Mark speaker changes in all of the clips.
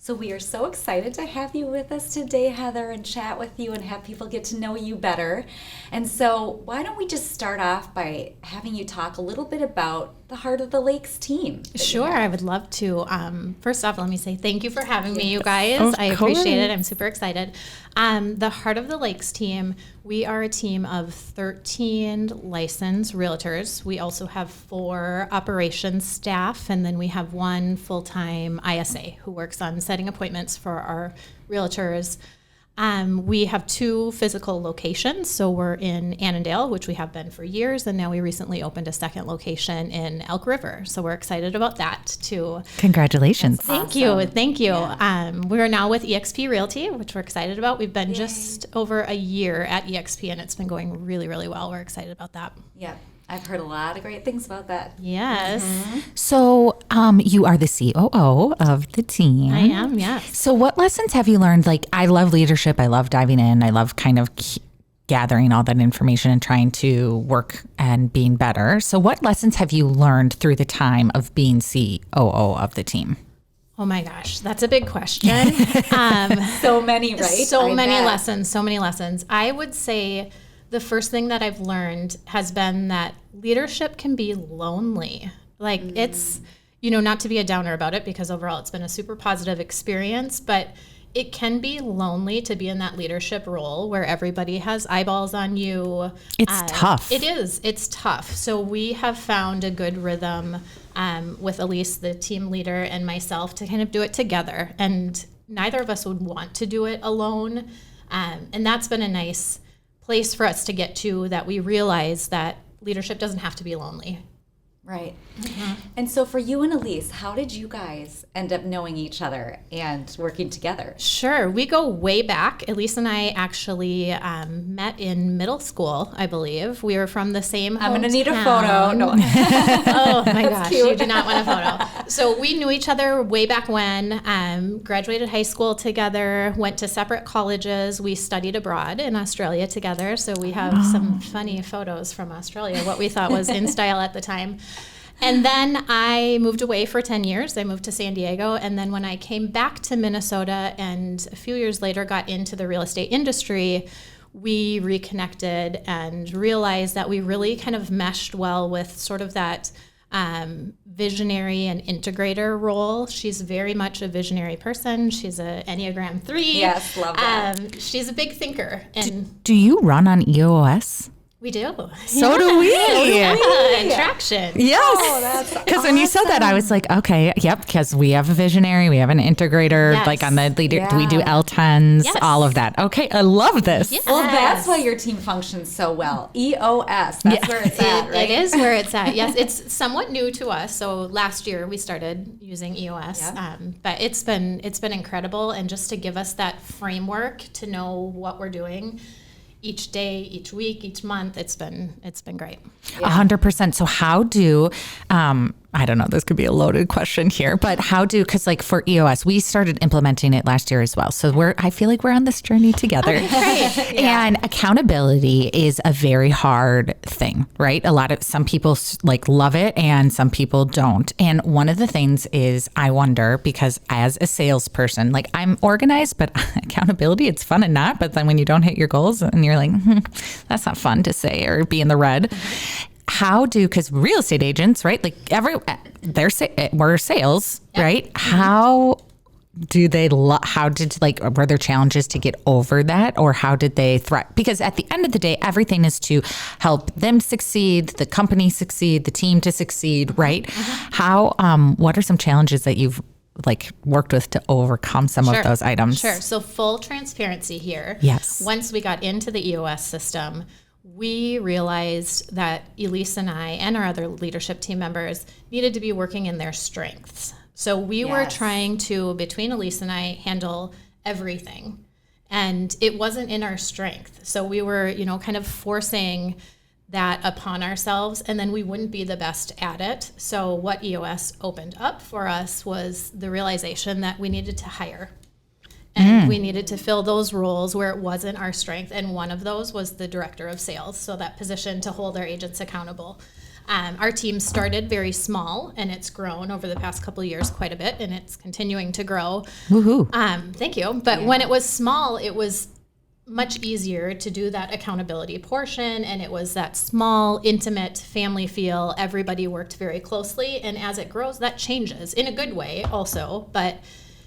Speaker 1: So we are so excited to have you with us today, Heather, and chat with you and have people get to know you better. And so why don't we just start off by having you talk a little bit about the Heart of the Lakes team?
Speaker 2: Sure, I would love to. First off, let me say thank you for having me, you guys. I appreciate it. I'm super excited. The Heart of the Lakes team, we are a team of 13 licensed realtors. We also have 4 operations staff, and then we have 1 full-time ISA who works on setting appointments for our realtors. We have 2 physical locations. So we're in Annandale, which we have been for years, and now we recently opened a second location in Elk River. So we're excited about that too.
Speaker 3: Congratulations.
Speaker 2: Thank you. Yeah. We're now with eXp Realty, which we're excited about. We've been just over a year at eXp, and it's been going really, really well. We're excited about that.
Speaker 1: Yeah. I've heard a lot of great things about that.
Speaker 2: Yes.
Speaker 1: Mm-hmm.
Speaker 3: So you are the COO of the team.
Speaker 2: I am, yes.
Speaker 3: So what lessons have you learned? Like, I love leadership. I love diving in. I love kind of gathering all that information and trying to work and being better. So what lessons have you learned through the time of being COO of the team?
Speaker 2: Oh my gosh, that's a big question.
Speaker 1: So many, right?
Speaker 2: So many lessons. I would say the first thing that I've learned has been that leadership can be lonely. Like it's, not to be a downer about it, because overall it's been a super positive experience, but it can be lonely to be in that leadership role where everybody has eyeballs on you.
Speaker 3: It's tough.
Speaker 2: It is. It's tough. So we have found a good rhythm with Elise, the team leader, and myself to kind of do it together. And neither of us would want to do it alone. And that's been a nice place for us to get to, that we realize that leadership doesn't have to be lonely.
Speaker 1: Right. Mm-hmm. And so for you and Elise, how did you guys end up knowing each other and working together?
Speaker 2: Sure. We go way back. Elise and I actually met in middle school, I believe. We were from the same hometown.
Speaker 1: I'm going to need a photo. No.
Speaker 2: Oh my gosh,
Speaker 1: cute.
Speaker 2: You do not want a photo. So we knew each other way back when, graduated high school together, went to separate colleges. We studied abroad in Australia together. So we have some funny photos from Australia, what we thought was in style at the time. And then I moved away for 10 years. I moved to San Diego. And then when I came back to Minnesota and a few years later got into the real estate industry, we reconnected and realized that we really kind of meshed well with sort of that visionary and integrator role. She's very much a visionary person. She's a Enneagram 3.
Speaker 1: Yes, love that.
Speaker 2: She's a big thinker. And
Speaker 3: Do you run on EOS?
Speaker 2: we do.
Speaker 3: So do we.
Speaker 2: And traction.
Speaker 3: Yes.
Speaker 1: Oh, that's
Speaker 3: Because when you said that, I was like, okay, yep, because we have a visionary, we have an integrator,
Speaker 2: Yes.
Speaker 3: like on the leader,
Speaker 1: Yeah.
Speaker 3: we do L10s,
Speaker 2: Yes.
Speaker 3: all of that. Okay, I love this.
Speaker 2: Yes.
Speaker 1: Well, that's why your team functions so well. EOS, that's where it's at, right?
Speaker 2: It is where it's at. Yes, it's somewhat new to us. So last year we started using EOS,
Speaker 1: Yep.
Speaker 2: but it's been incredible, and just to give us that framework to know what we're doing each day, each week, each month, it's been great.
Speaker 3: 100%. So how do, I don't know, this could be a loaded question here, but because like for EOS, we started implementing it last year as well. So I feel like we're on this journey together. And accountability is a very hard thing, right? Some people like love it and some people don't. And one of the things is I wonder, because as a salesperson, like I'm organized, but accountability, it's fun and not. But then when you don't hit your goals and you're like, that's not fun to say or be in the red. Because real estate agents, right? Like we're sales, right? How do they, were there challenges to get over that, or how did they thrive? Because at the end of the day, everything is to help them succeed, the company succeed, the team to succeed, right? What are some challenges that you've worked with to overcome some of those items?
Speaker 2: Sure. So full transparency here.
Speaker 3: Yes.
Speaker 2: Once we got into the EOS system, we realized that Elise and I and our other leadership team members needed to be working in their strengths. So we were trying to, between Elise and I, handle everything. And it wasn't in our strength. So we were, kind of forcing that upon ourselves, and then we wouldn't be the best at it. So what EOS opened up for us was the realization that we needed to hire. And we needed to fill those roles where it wasn't our strength. And one of those was the director of sales. So that position to hold our agents accountable. Our team started very small, and it's grown over the past couple of years quite a bit, and it's continuing to grow.
Speaker 3: Woohoo.
Speaker 2: Thank you. But when it was small, it was much easier to do that accountability portion, and it was that small, intimate family feel. Everybody worked very closely, and as it grows, that changes in a good way also, but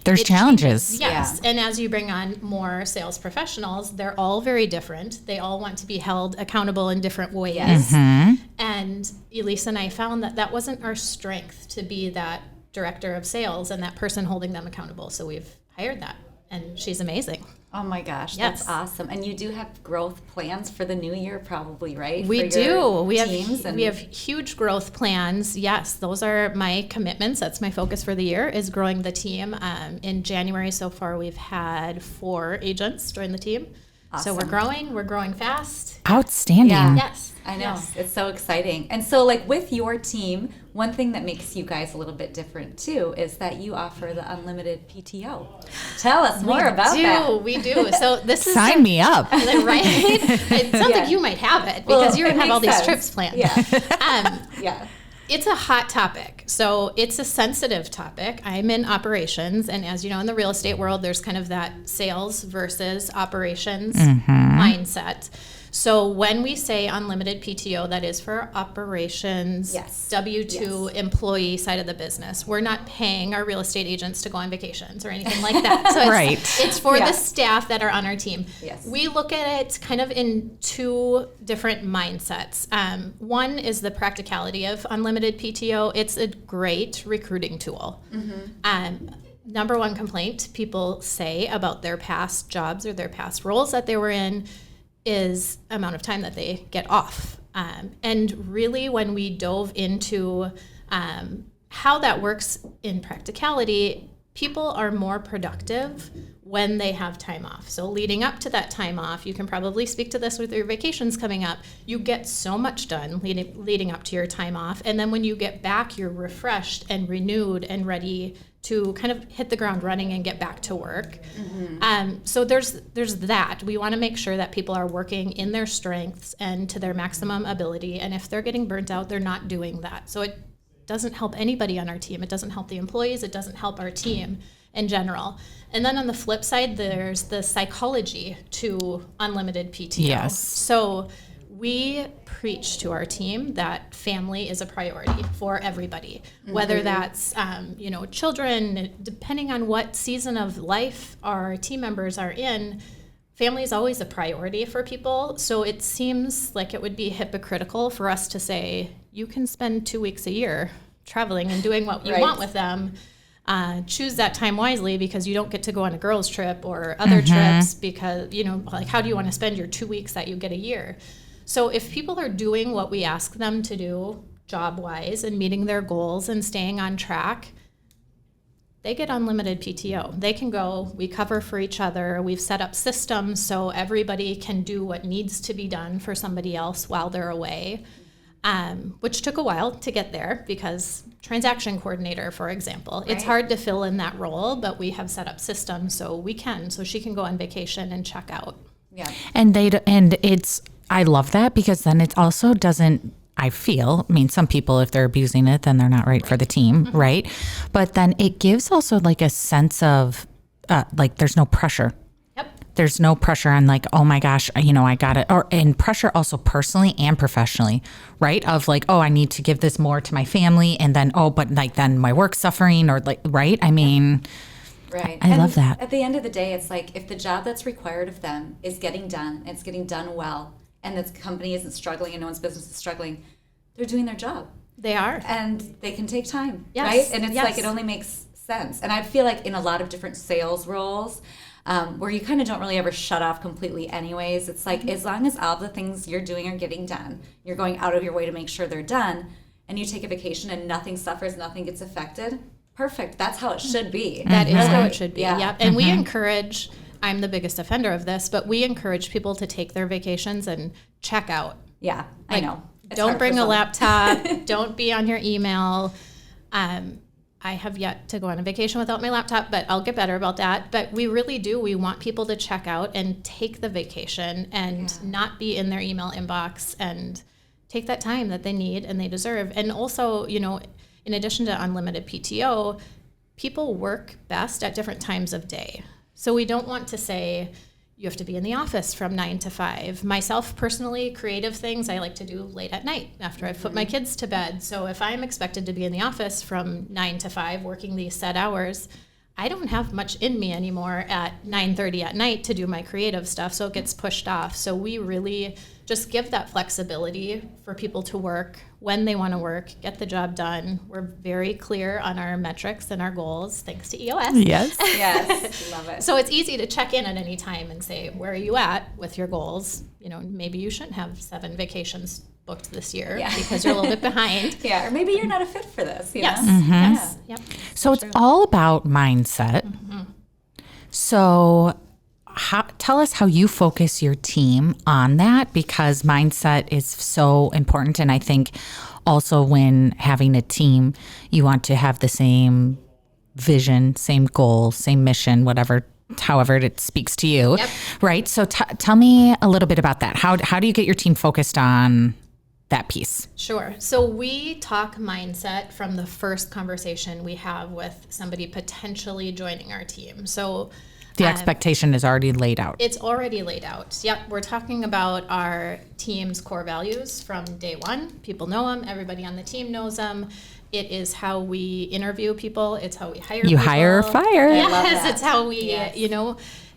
Speaker 3: there's challenges.
Speaker 2: Changes, yes. And as you bring on more sales professionals, they're all very different. They all want to be held accountable in different ways. And Elisa and I found that wasn't our strength, to be that director of sales and that person holding them accountable. So we've hired that, and she's amazing.
Speaker 1: Oh my gosh,
Speaker 2: Yes.
Speaker 1: that's awesome. And you do have growth plans for the new year probably, right?
Speaker 2: We
Speaker 1: For
Speaker 2: do.
Speaker 1: your
Speaker 2: We
Speaker 1: teams
Speaker 2: have huge growth plans. Yes, those are my commitments. That's my focus for the year, is growing the team. In January so far, we've had 4 agents join the team. So we're growing fast.
Speaker 3: Outstanding.
Speaker 1: Yeah.
Speaker 2: Yes.
Speaker 1: I know.
Speaker 2: Yes.
Speaker 1: It's so exciting. And so, like, with your team, one thing that makes you guys a little bit different too is that you offer the unlimited PTO. Tell us more about that.
Speaker 2: We do. So this is
Speaker 3: Sign me up.
Speaker 2: right. It sounds like you might have it, because you
Speaker 1: it
Speaker 2: have all
Speaker 1: makes
Speaker 2: these
Speaker 1: sense.
Speaker 2: trips planned.
Speaker 1: Yeah. Yeah.
Speaker 2: It's a hot topic. So it's a sensitive topic. I'm in operations. And as you know, in the real estate world, there's kind of that sales versus operations mindset. So when we say unlimited PTO, that is for operations,
Speaker 1: Yes.
Speaker 2: W-2 employee side of the business. We're not paying our real estate agents to go on vacations or anything like that. So
Speaker 3: Right.
Speaker 2: it's for
Speaker 1: Yeah.
Speaker 2: the staff that are on our team.
Speaker 1: Yes.
Speaker 2: We look at it kind of in 2 different mindsets. One is the practicality of unlimited PTO. It's a great recruiting tool. Number one complaint people say about their past jobs or their past roles that they were in is amount of time that they get off. And really, when we dove into how that works in practicality, people are more productive when they have time off. So leading up to that time off, you can probably speak to this with your vacations coming up, you get so much done leading up to your time off. And then when you get back, you're refreshed and renewed and ready to kind of hit the ground running and get back to work. So there's that. We want to make sure that people are working in their strengths and to their maximum ability. And if they're getting burnt out, they're not doing that. So it doesn't help anybody on our team. It doesn't help the employees. It doesn't help our team in general. And then on the flip side, there's the psychology to unlimited PTO.
Speaker 3: Yes.
Speaker 2: So we preach to our team that family is a priority for everybody, whether that's, children, depending on what season of life our team members are in, family is always a priority for people. So it seems like it would be hypocritical for us to say, you can spend 2 weeks a year traveling and doing what you
Speaker 1: Right.
Speaker 2: want with them. Choose that time wisely, because you don't get to go on a girls' trip or other trips, because, how do you want to spend your 2 weeks that you get a year? So if people are doing what we ask them to do job-wise and meeting their goals and staying on track, they get unlimited PTO. They can go, we cover for each other, we've set up systems so everybody can do what needs to be done for somebody else while they're away, which took a while to get there, because transaction coordinator, for example, it's hard to fill in that role, but we have set up systems so she can go on vacation and check out.
Speaker 1: Yeah.
Speaker 3: And I love that, because then it also doesn't, some people, if they're abusing it, then they're not right for the team, right? But then it gives also like a sense of there's no pressure.
Speaker 2: Yep.
Speaker 3: There's no pressure on like, oh my gosh, I got it. And pressure also personally and professionally, right? Of like, oh, I need to give this more to my family. And then, then my work's suffering, or like, right?
Speaker 1: Right.
Speaker 3: I love that.
Speaker 1: At the end of the day, it's like, if the job that's required of them is getting done, it's getting done well, and this company isn't struggling and no one's business is struggling, they're doing their job.
Speaker 2: They are.
Speaker 1: And they can take time,
Speaker 2: Yes.
Speaker 1: right? And it's
Speaker 2: Yes.
Speaker 1: like, it only makes sense. And I feel like in a lot of different sales roles, where you kind of don't really ever shut off completely anyways, it's like, as long as all the things you're doing are getting done, you're going out of your way to make sure they're done, and you take a vacation and nothing suffers, nothing gets affected, perfect. That's how it should be.
Speaker 2: That is how it should be.
Speaker 1: Yeah.
Speaker 2: Yep. And we encourage, I'm the biggest offender of this, but we encourage people to take their vacations and check out.
Speaker 1: Yeah, I know. It's
Speaker 2: Don't
Speaker 1: hard
Speaker 2: bring
Speaker 1: for
Speaker 2: a
Speaker 1: some.
Speaker 2: laptop. Don't be on your email. I have yet to go on a vacation without my laptop, but I'll get better about that. But we really do. We want people to check out and take the vacation and not be in their email inbox and take that time that they need and they deserve. And also, in addition to unlimited PTO, people work best at different times of day. So we don't want to say you have to be in the office from 9 to 5. Myself, personally, creative things I like to do late at night after I've put my kids to bed. So if I'm expected to be in the office from 9 to 5 working these set hours, I don't have much in me anymore at 9:30 at night to do my creative stuff, so it gets pushed off. So we really just give that flexibility for people to work when they want to work, get the job done. We're very clear on our metrics and our goals, thanks to EOS.
Speaker 3: Yes.
Speaker 1: Yes, love it.
Speaker 2: So it's easy to check in at any time and say, where are you at with your goals? Maybe you shouldn't have 7 vacations booked this year because you're a little bit behind.
Speaker 1: Yeah, or maybe you're not a fit for this.
Speaker 2: Yes.
Speaker 1: Know?
Speaker 2: Yes. Yep.
Speaker 3: So it's all about mindset. So tell us how you focus your team on that, because mindset is so important. And I think also when having a team, you want to have the same vision, same goal, same mission, however it speaks to you, right? So tell me a little bit about that. How do you get your team focused on that piece?
Speaker 2: Sure. So we talk mindset from the first conversation we have with somebody potentially joining our team. So
Speaker 3: the expectation is already laid out.
Speaker 2: It's already laid out. Yep. We're talking about our team's core values from day one. People know them. Everybody on the team knows them. It is how we interview people. It's how we hire people.
Speaker 3: You hire or fire.
Speaker 2: Yes. It's how we,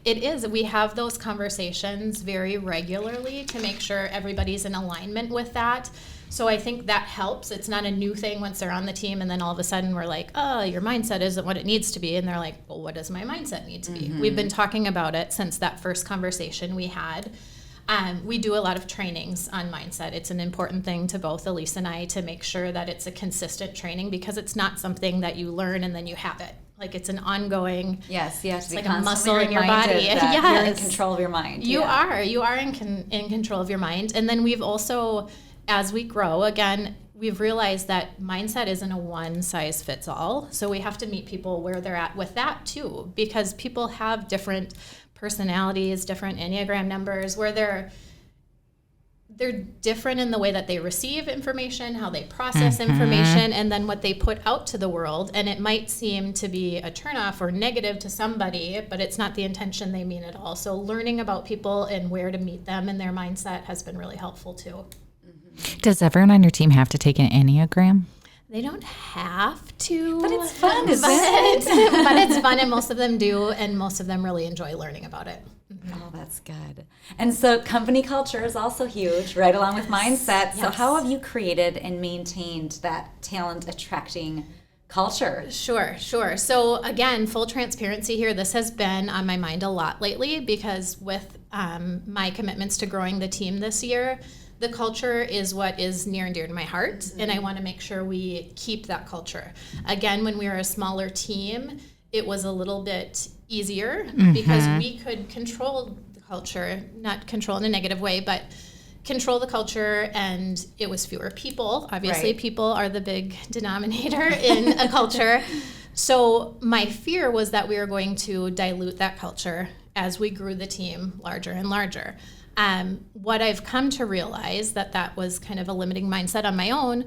Speaker 2: it is. We have those conversations very regularly to make sure everybody's in alignment with that. So I think that helps. It's not a new thing once they're on the team and then all of a sudden we're like, oh, your mindset isn't what it needs to be. And they're like, well, what does my mindset need to be? We've been talking about it since that first conversation we had. We do a lot of trainings on mindset. It's an important thing to both Elise and I to make sure that it's a consistent training, because it's not something that you learn and then you have it. Like, it's an ongoing,
Speaker 1: yes, you have to be
Speaker 2: like a muscle
Speaker 1: constantly
Speaker 2: in your body.
Speaker 1: reminded that
Speaker 2: Yes.
Speaker 1: you're in control of your mind.
Speaker 2: You are in control of your mind. And then we've also, as we grow, again, we've realized that mindset isn't a one size fits all. So we have to meet people where they're at with that too, because people have different personalities, different Enneagram numbers, where they're different in the way that they receive information, how they process information, and then what they put out to the world. And it might seem to be a turnoff or negative to somebody, but it's not the intention they mean at all. So learning about people and where to meet them and their mindset has been really helpful too.
Speaker 3: Does everyone on your team have to take an Enneagram?
Speaker 2: They don't have to.
Speaker 1: But it's fun, isn't it?
Speaker 2: But it's fun, and most of them do, and most of them really enjoy learning about it.
Speaker 1: Oh, that's good. And so company culture is also huge, right along with mindset. So how have you created and maintained that talent attracting culture?
Speaker 2: Sure. So again, full transparency here. This has been on my mind a lot lately, because with my commitments to growing the team this year, the culture is what is near and dear to my heart, and I want to make sure we keep that culture. Again, when we were a smaller team, it was a little bit easier because we could control the culture, not control in a negative way, but control the culture, and it was fewer people. Obviously,
Speaker 1: Right.
Speaker 2: people are the big denominator in a culture. So my fear was that we were going to dilute that culture as we grew the team larger and larger. What I've come to realize that was kind of a limiting mindset on my own.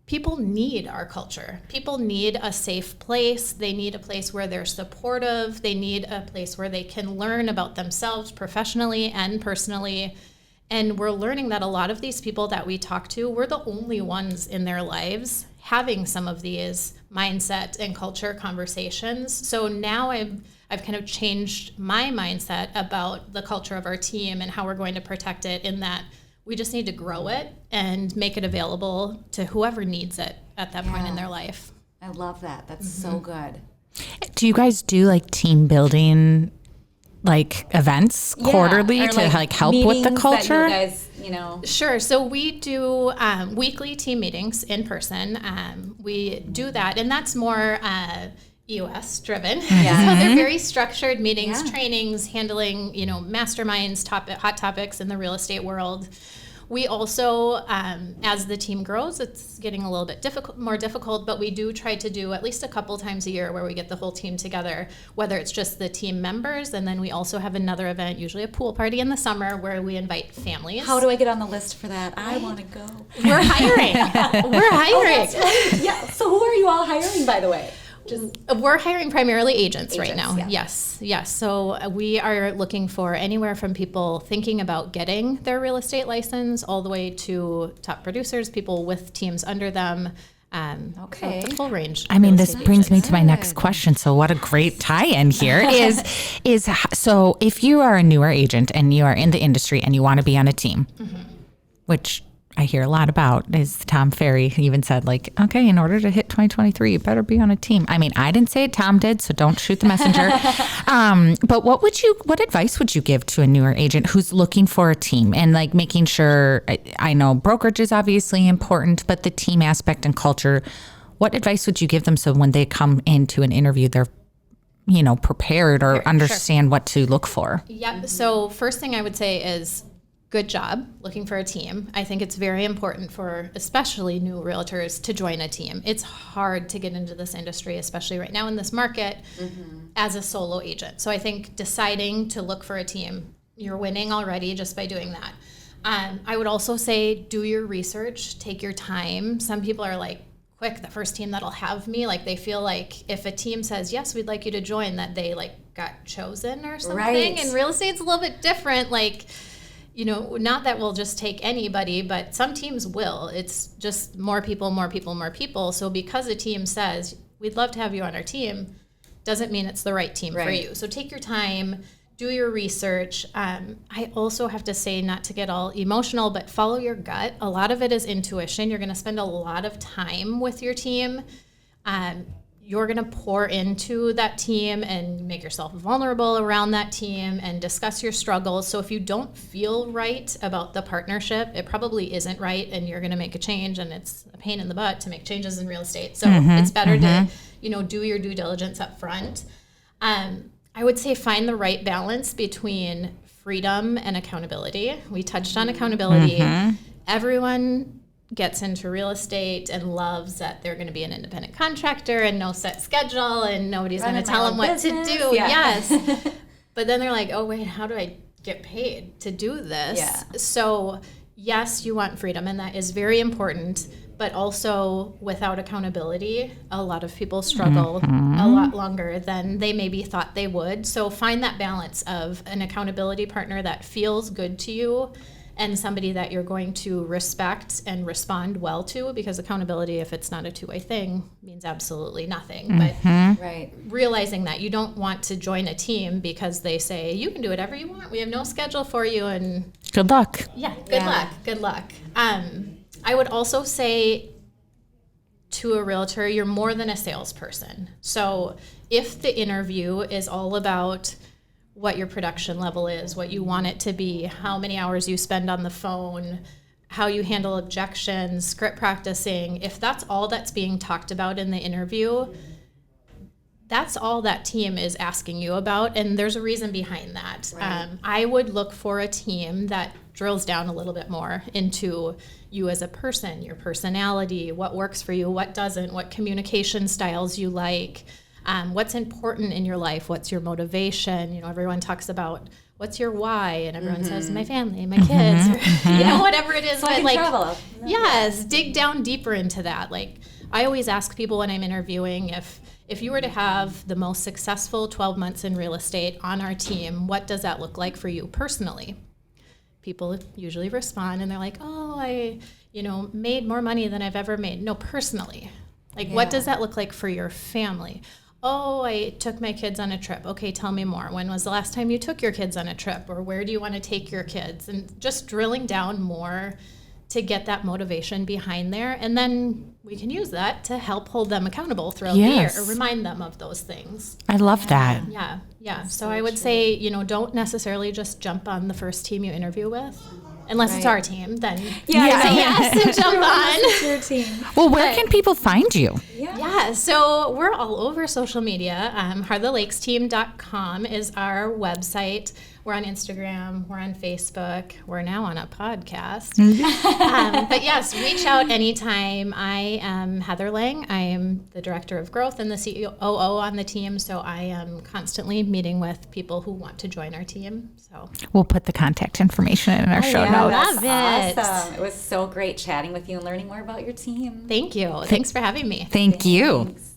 Speaker 2: People need our culture. People need a safe place. They need a place where they're supportive. They need a place where they can learn about themselves professionally and personally. And we're learning that a lot of these people that we talk to, we're the only ones in their lives having some of these mindset and culture conversations. So now I've kind of changed my mindset about the culture of our team and how we're going to protect it, in that we just need to grow it and make it available to whoever needs it at that point in their life.
Speaker 1: I love that. That's so good.
Speaker 3: Do you guys do like team building events quarterly
Speaker 1: or,
Speaker 3: to help with the
Speaker 1: meetings
Speaker 3: culture?
Speaker 1: that you guys,
Speaker 2: Sure. So we do weekly team meetings in person. We do that, and that's more EOS driven.
Speaker 1: Yeah.
Speaker 2: So they're very structured meetings,
Speaker 1: Yeah.
Speaker 2: trainings, handling, masterminds, hot topics in the real estate world. We also, as the team grows, it's getting a little bit more difficult, but we do try to do at least a couple times a year where we get the whole team together, whether it's just the team members, and then we also have another event, usually a pool party in the summer, where we invite families.
Speaker 1: How do I get on the list for that? I want to go.
Speaker 2: We're hiring. We're hiring.
Speaker 1: Oh, that's right. Yeah. So who are you all hiring, by the way?
Speaker 2: We're hiring primarily agents right now.
Speaker 1: Yeah.
Speaker 2: Yes. So we are looking for anywhere from people thinking about getting their real estate license all the way to top producers, people with teams under them.
Speaker 1: Okay.
Speaker 2: So the full range.
Speaker 3: I mean, this brings me to my next question. So what a great tie-in here is so if you are a newer agent and you are in the industry and you want to be on a team, which I hear a lot about, is Tom Ferry even said, like, okay, in order to hit 2023, you better be on a team. I mean, I didn't say it, Tom did, so don't shoot the messenger. But what advice would you give to a newer agent who's looking for a team and like making sure, I know brokerage is obviously important, but the team aspect and culture, what advice would you give them so when they come into an interview, they're prepared or understand what to look for?
Speaker 2: Yep. So first thing I would say is, good job looking for a team. I think it's very important for especially new realtors to join a team. It's hard to get into this industry, especially right now in this market, as a solo agent. So I think deciding to look for a team, you're winning already just by doing that. I would also say do your research, take your time. Some people are like, quick, the first team that'll have me, like they feel like if a team says, yes, we'd like you to join, that they like got chosen or something.
Speaker 1: Right.
Speaker 2: And real estate's a little bit different. Like, not that we'll just take anybody, but some teams will. It's just more people. So because a team says, we'd love to have you on our team, doesn't mean it's the right team for you. So take your time, do your research. I also have to say, not to get all emotional, but follow your gut. A lot of it is intuition. You're going to spend a lot of time with your team. You're going to pour into that team and make yourself vulnerable around that team and discuss your struggles. So if you don't feel right about the partnership, it probably isn't right, and you're going to make a change, and it's a pain in the butt to make changes in real estate. So it's better to, do your due diligence up front. I would say find the right balance between freedom and accountability. We touched on accountability. Everyone gets into real estate and loves that they're going to be an independent contractor and no set schedule and nobody's going to tell them what to do.
Speaker 1: Yeah.
Speaker 2: Yes. But then they're like, oh, wait, how do I get paid to do this?
Speaker 1: Yeah.
Speaker 2: So yes, you want freedom, and that is very important. But also without accountability, a lot of people struggle a lot longer than they maybe thought they would. So find that balance of an accountability partner that feels good to you and somebody that you're going to respect and respond well to, because accountability, if it's not a two-way thing, means absolutely nothing. But realizing that you don't want to join a team because they say, you can do whatever you want, we have no schedule for you, and
Speaker 3: good luck.
Speaker 2: Yeah, good luck. I would also say to a realtor, you're more than a salesperson. So if the interview is all about what your production level is, what you want it to be, how many hours you spend on the phone, how you handle objections, script practicing, if that's all that's being talked about in the interview, that's all that team is asking you about, and there's a reason behind that. I would look for a team that drills down a little bit more into you as a person, your personality, what works for you, what doesn't, what communication styles you like, what's important in your life, what's your motivation. Everyone talks about what's your why, and everyone says my family, my kids, or, whatever it is.
Speaker 1: So
Speaker 2: but
Speaker 1: travel.
Speaker 2: Yes, dig down deeper into that. Like, I always ask people when I'm interviewing, if you were to have the most successful 12 months in real estate on our team, what does that look like for you personally? People usually respond and they're like, oh, I made more money than I've ever made. No, personally. Like, what does that look like for your family? Oh, I took my kids on a trip. Okay, tell me more. When was the last time you took your kids on a trip? Or where do you want to take your kids? And just drilling down more to get that motivation behind there. And then we can use that to help hold them accountable throughout the year, or remind them of those things.
Speaker 3: I love that.
Speaker 2: Yeah. So I would say, don't necessarily just jump on the first team you interview with. Unless it's our team, then say yes and jump on.
Speaker 1: It's your team.
Speaker 3: Well, where can people find you?
Speaker 2: Yeah, so we're all over social media. HeartofTheLakesTeam.com is our website. We're on Instagram. We're on Facebook. We're now on a podcast. But yes, reach out anytime. I am Heather Lange. I am the Director of Growth and the COO on the team. So I am constantly meeting with people who want to join our team. So
Speaker 3: We'll put the contact information in our show notes.
Speaker 2: Love it.
Speaker 1: Awesome. It was so great chatting with you and learning more about your team.
Speaker 2: Thank you. Thanks for having me.
Speaker 3: Thank you.
Speaker 1: Thanks.